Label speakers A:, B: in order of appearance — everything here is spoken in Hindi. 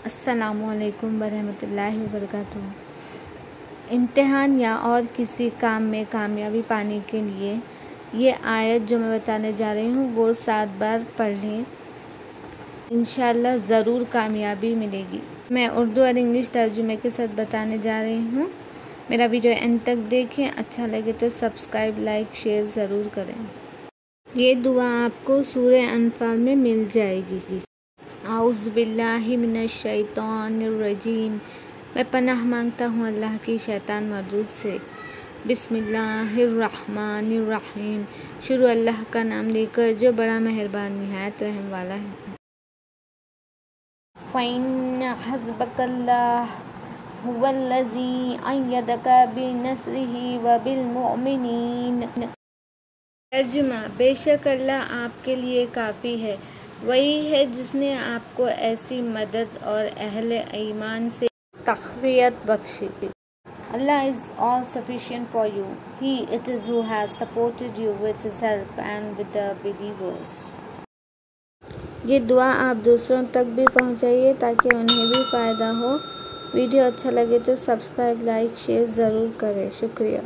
A: अस्सलामुअलैकुम वरहमतुल्लाहि वबरकातुहू। इम्तिहान या और किसी काम में कामयाबी पाने के लिए ये आयत जो मैं बताने जा रही हूँ वो 7 बार पढ़ लें, इंशाल्लाह ज़रूर कामयाबी मिलेगी। मैं उर्दू और इंग्लिश तर्जुमे के साथ बताने जा रही हूँ। मेरा वीडियो एंड तक देखें, अच्छा लगे तो सब्सक्राइब, लाइक, शेयर ज़रूर करें। ये दुआ आपको सूरे अनफाल में मिल जाएगी। आऊज़ु बिल्लाहि मिनश शैतानिर रजीम। मैं पनाह मांगता हूँ अल्लाह की शैतान मर्दूद से। बिस्मिल्लाहिर्रहमानिर्रहीम। शुरू अल्लाह का नाम लेकर जो बड़ा मेहरबान निहायत रहम वाला है। फ़इन्न हस्बकल्लाह हुवल्लज़ी अय्यदका बिनस्रिही व बिलमुमिनीन। तर्जुमा, बेशक अल्लाह आपके लिए काफ़ी है, वही है जिसने आपको ऐसी मदद और अहले ईमान से तक़वियत Bakshi. Allah is all sufficient for you. He it is who has supported you with his help and with the believers. ये दुआ आप दूसरों तक भी पहुंचाइए ताकि उन्हें भी फ़ायदा हो। वीडियो अच्छा लगे तो सब्सक्राइब, लाइक, शेयर ज़रूर करें। शुक्रिया।